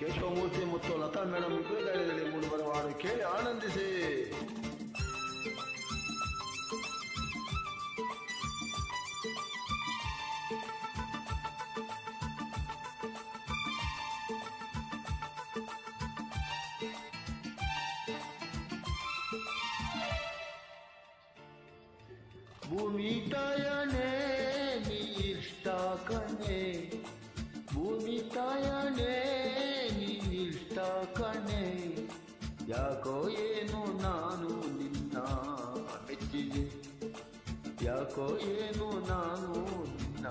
ಕೇಶವಮೂರ್ತಿ ಮತ್ತು ಲತಾ ಮೇಡಮ್ ಇಬ್ಬರು ಗಾಯನದಲ್ಲಿ ಮೂಡಿಬರುವ ಹಾಡು ಕೇಳಿ ಆನಂದಿಸಿ. ಭೂಮಿ ತಾಯನೇ ನೀ ಇಷ್ಟ ಕಣೆ, ಭೂಮಿ ತಾಯನೇ ನೀ ಇಷ್ಟ ಕಣೆ, ಯಾಕೋ ಏನು ನಾನು ನಿನ್ನ ಮೆಚ್ಚಿದೆ, ಯಾಕೋ ಏನು ನಾನು ನಿನ್ನ